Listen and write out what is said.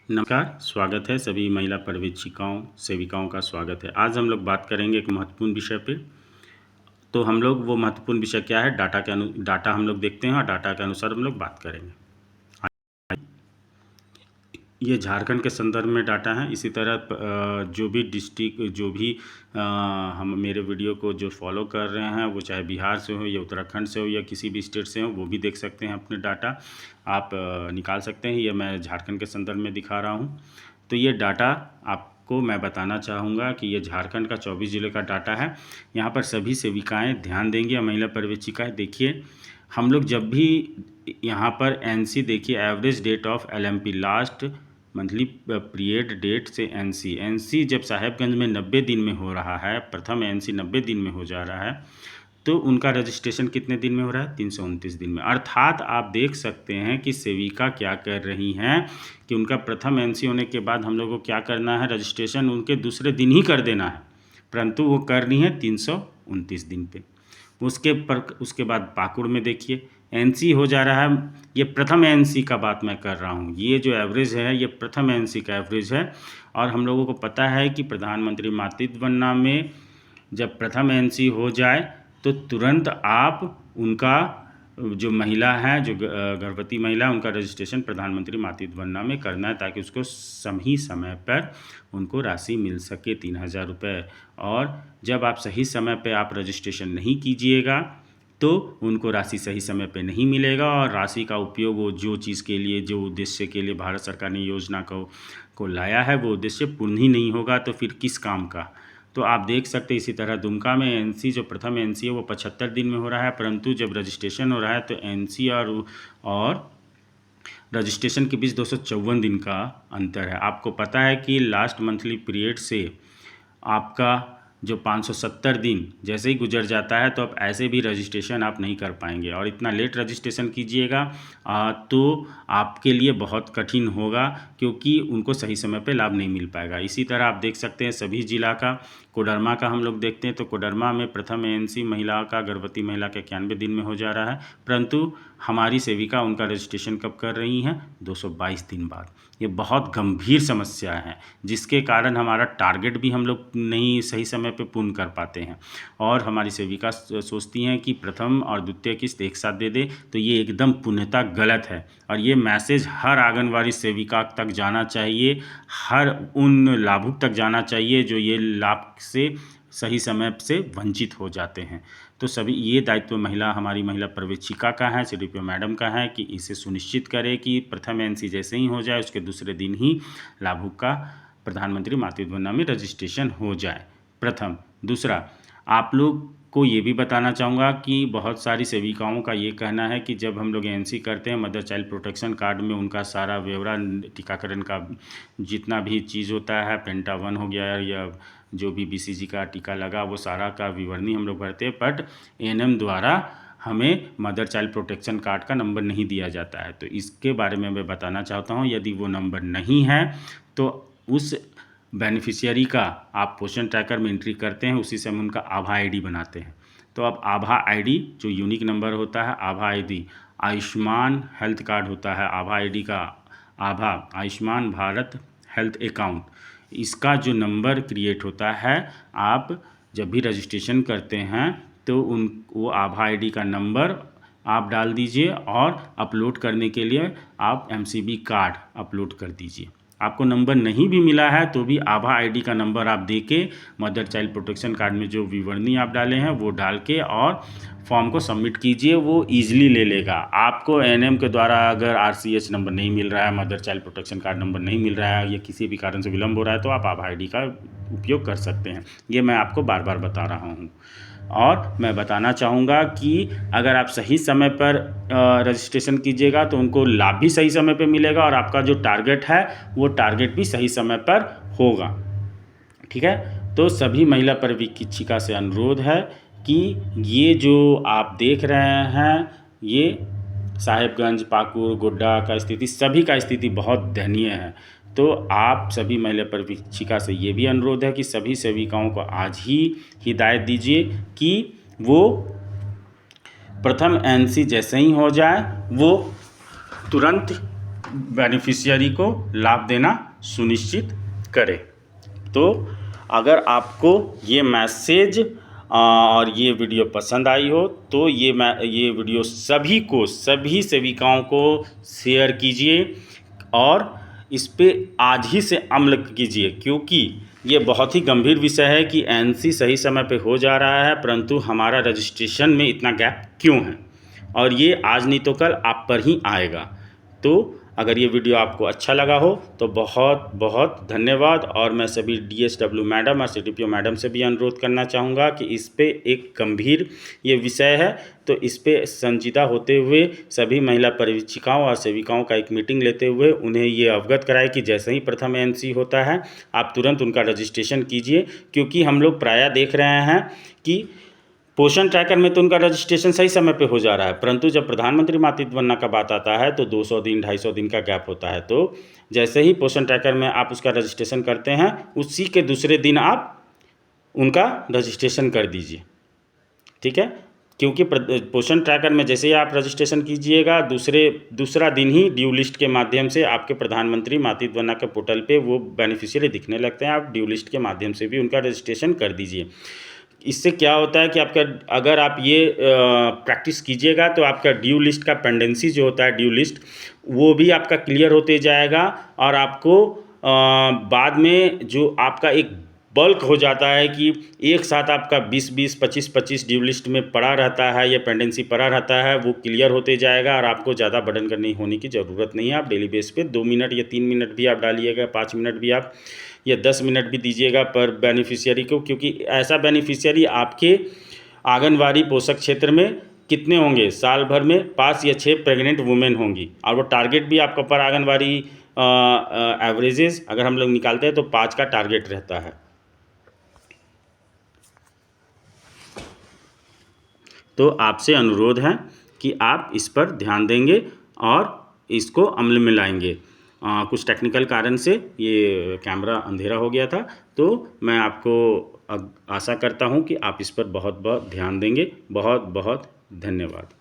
नमस्कार, स्वागत है सभी महिला पर्यवेक्षिकाओं सेविकाओं का स्वागत है। आज हम लोग बात करेंगे एक महत्वपूर्ण विषय पे। तो हम लोग वो महत्वपूर्ण विषय क्या है, डाटा हम लोग देखते हैं और डाटा के अनुसार हम लोग बात करेंगे। ये झारखंड के संदर्भ में डाटा है। इसी तरह जो भी डिस्ट्रिक्ट जो भी हम मेरे वीडियो को जो फॉलो कर रहे हैं, वो चाहे बिहार से हो या उत्तराखंड से हो या किसी भी स्टेट से हो, वो भी देख सकते हैं अपने डाटा। आप निकाल सकते हैं। ये मैं झारखंड के संदर्भ में दिखा रहा हूँ। तो ये डाटा आपको मैं बताना चाहूँगा कि ये झारखंड का 24 जिले का डाटा है। यहाँ पर सभी सेविकाएँ ध्यान देंगी, महिला पर्यवेक्षिकाएँ। देखिए, हम लोग जब भी यहाँ पर एनसी देखिए, average date of LMP, last monthly period date से एनसी जब साहेबगंज में 90 दिन में हो रहा है, प्रथम एनसी 90 दिन में हो जा रहा है, तो उनका रजिस्ट्रेशन कितने दिन में हो रहा है? 329 दिन में। अर्थात आप देख सकते हैं कि सेविका क्या कर रही हैं कि उनका प्रथम एनसी होने के बाद हम लोग को क्या करना है, रजिस्ट्रेशन उनके दूसरे दिन ही कर देना है, परंतु वो कर रही हैं 329 दिन पे। उसके बाद पाकुड़ में देखिए, एनसी हो जा रहा है। ये प्रथम एनसी का बात मैं कर रहा हूँ। ये जो एवरेज है, ये प्रथम एनसी का एवरेज है। और हम लोगों को पता है कि प्रधानमंत्री मातृत्व वंदना में जब प्रथम एनसी हो जाए तो तुरंत आप उनका जो महिला है, जो गर्भवती महिला, उनका रजिस्ट्रेशन प्रधानमंत्री मातृत्व वंदना में करना है, ताकि उसको सही समय पर उनको राशि मिल सके 3000 रुपये। और जब आप सही समय पर आप रजिस्ट्रेशन नहीं कीजिएगा तो उनको राशि सही समय पे नहीं मिलेगा, और राशि का उपयोग वो जो चीज़ के लिए, जो उद्देश्य के लिए भारत सरकार ने योजना को लाया है, वो उद्देश्य पूर्ण ही नहीं होगा तो फिर किस काम का। तो आप देख सकते हैं। इसी तरह दुमका में एनसी, जो प्रथम एनसी है, वो 75 दिन में हो रहा है, परंतु जब रजिस्ट्रेशन हो रहा है तो एनसी और रजिस्ट्रेशन के बीच 254 दिन का अंतर है। आपको पता है कि लास्ट मंथली पीरियड से आपका जो 570 दिन जैसे ही गुजर जाता है, तो अब ऐसे भी रजिस्ट्रेशन आप नहीं कर पाएंगे, और इतना लेट रजिस्ट्रेशन कीजिएगा तो आपके लिए बहुत कठिन होगा, क्योंकि उनको सही समय पे लाभ नहीं मिल पाएगा। इसी तरह आप देख सकते हैं सभी जिला का, कोडरमा का हम लोग देखते हैं तो कोडरमा में प्रथम एएनसी महिला का, गर्भवती महिला के 91 दिन में हो जा रहा है, परंतु हमारी सेविका उनका रजिस्ट्रेशन कब कर रही हैं? 222 दिन बाद। ये बहुत गंभीर समस्या है, जिसके कारण हमारा टारगेट भी हम लोग नहीं सही समय पे पूर्ण कर पाते हैं। और हमारी सेविका सोचती हैं कि प्रथम और द्वितीय किस्त एक साथ दे दे, तो ये एकदम पूर्णतः गलत है। और ये मैसेज हर आंगनवाड़ी सेविका तक जाना चाहिए, हर उन लाभुक तक जाना चाहिए जो ये लाभ से सही समय से वंचित हो जाते हैं। तो सभी ये दायित्व हमारी महिला पर्यवेक्षिका का है, सीडीपीओ मैडम का है, कि इसे सुनिश्चित करे कि प्रथम एनसी जैसे ही हो जाए उसके दूसरे दिन ही लाभुक का प्रधानमंत्री मातृत्व वंदना में रजिस्ट्रेशन हो जाए। प्रथम। दूसरा, आप लोग को ये भी बताना चाहूँगा कि बहुत सारी सेविकाओं का ये कहना है कि जब हम लोग एनसी करते हैं, मदर चाइल्ड प्रोटेक्शन कार्ड में उनका सारा ब्यौरा, टीकाकरण का जितना भी चीज़ होता है, पेंटा 1 हो गया या जो भी बीसीजी का टीका लगा, वो सारा का विवरणी हम लोग भरते हैं, बट एएनएम द्वारा हमें मदर चाइल्ड प्रोटेक्शन कार्ड का नंबर नहीं दिया जाता है। तो इसके बारे में मैं बताना चाहता हूँ, यदि वो नंबर नहीं है तो उस बेनिफिशियरी का आप पोषण ट्रैकर में एंट्री करते हैं, उसी से हम उनका आभा आईडी बनाते हैं। तो अब आभा आईडी जो यूनिक नंबर होता है, आभा आईडी, आयुष्मान हेल्थ कार्ड होता है, आभा आईडी का आभा आयुष्मान भारत हेल्थ अकाउंट, इसका जो नंबर क्रिएट होता है, आप जब भी रजिस्ट्रेशन करते हैं तो वो आभा आईडी का नंबर आप डाल दीजिए, और अपलोड करने के लिए आप एमसीबी कार्ड अपलोड कर दीजिए। आपको नंबर नहीं भी मिला है तो भी आभा आईडी का नंबर आप दे के मदर चाइल्ड प्रोटेक्शन कार्ड में जो विवरणी आप डाले हैं वो डाल के और फॉर्म को सबमिट कीजिए, वो ईजिली ले लेगा। आपको एएनएम के द्वारा अगर आरसीएच नंबर नहीं मिल रहा है, mother child protection card number नहीं मिल रहा है, या किसी भी कारण से विलम्ब हो रहा है, तो आप आभा आईडी का उपयोग कर सकते हैं। ये मैं आपको बार बार बता रहा हूँ। और मैं बताना चाहूँगा कि अगर आप सही समय पर रजिस्ट्रेशन कीजिएगा तो उनको लाभ भी सही समय पर मिलेगा, और आपका जो टारगेट है वो टारगेट भी सही समय पर होगा। ठीक है। तो सभी महिला पर्यवेक्षिका से अनुरोध है कि ये जो आप देख रहे हैं, ये साहेबगंज, पाकुड़, गोड्डा का स्थिति, सभी का स्थिति बहुत दयनीय है। तो आप सभी महिला पर्यवेक्षिका से ये भी अनुरोध है कि सभी सेविकाओं को आज ही हिदायत दीजिए कि वो प्रथम एनसी जैसे ही हो जाए वो तुरंत बेनिफिशियरी को लाभ देना सुनिश्चित करें। तो अगर आपको ये मैसेज और ये वीडियो पसंद आई हो तो ये वीडियो सभी सेविकाओं को शेयर कीजिए और इस पे आज ही से अमल कीजिए, क्योंकि ये बहुत ही गंभीर विषय है कि एनसी सही समय पे हो जा रहा है परंतु हमारा रजिस्ट्रेशन में इतना गैप क्यों है, और ये आज नहीं तो कल आप पर ही आएगा। तो अगर ये वीडियो आपको अच्छा लगा हो तो बहुत बहुत धन्यवाद। और मैं सभी DSW मैडम और CDPO मैडम से भी अनुरोध करना चाहूँगा कि इस पे एक गंभीर ये विषय है तो इस पे संजीदा होते हुए सभी महिला परिवीक्षिकाओं और सेविकाओं का एक मीटिंग लेते हुए उन्हें ये अवगत कराए कि जैसे ही प्रथम ANC होता है आप तुरंत उनका रजिस्ट्रेशन कीजिए, क्योंकि हम लोग प्रायः देख रहे हैं कि पोषण ट्रैकर में तो उनका रजिस्ट्रेशन सही समय पे हो जा रहा है, परंतु जब प्रधानमंत्री मातृत्व वंदना का बात आता है तो 200 दिन 250 दिन का गैप होता है। तो जैसे ही पोषण ट्रैकर में आप उसका रजिस्ट्रेशन करते हैं उसी के दूसरे दिन आप उनका रजिस्ट्रेशन कर दीजिए, ठीक है। क्योंकि पोषण ट्रैकर में जैसे ही आप रजिस्ट्रेशन कीजिएगा दूसरा दिन ही ड्यू लिस्ट के माध्यम से आपके प्रधानमंत्री मातृत्व वंदना के पोर्टल पे वो बेनिफिशियरी दिखने लगते हैं। आप ड्यू लिस्ट के माध्यम से भी उनका रजिस्ट्रेशन कर दीजिए। इससे क्या होता है कि आपका अगर आप ये प्रैक्टिस कीजिएगा तो आपका ड्यू लिस्ट का पेंडेंसी जो होता है ड्यू लिस्ट वो भी आपका क्लियर होते जाएगा और आपको बाद में जो आपका एक बल्क हो जाता है कि एक साथ आपका 20-20 25-25 ड्यू लिस्ट में पड़ा रहता है, ये पेंडेंसी पड़ा रहता है, वो क्लियर होते जाएगा और आपको ज़्यादा बर्डन करनी होने की ज़रूरत नहीं है। आप डेली बेस पे 2 मिनट या 3 मिनट भी आप डालिएगा, 5 मिनट भी आप या 10 मिनट भी दीजिएगा पर बेनिफिशियरी को, क्योंकि ऐसा बेनिफिशियरी आपके आंगनवाड़ी पोषक क्षेत्र में कितने होंगे, साल भर में 5 या 6 प्रेग्नेंट वुमेन होंगी और वो टारगेट भी आपका पर आंगनवाड़ी एवरेजेस अगर हम लोग निकालते हैं तो 5 का टारगेट रहता है। तो आपसे अनुरोध है कि आप इस पर ध्यान देंगे और इसको अमल में लाएंगे। कुछ टेक्निकल कारण से ये कैमरा अंधेरा हो गया था, तो मैं आपको आशा करता हूँ कि आप इस पर बहुत बहुत ध्यान देंगे। बहुत बहुत धन्यवाद।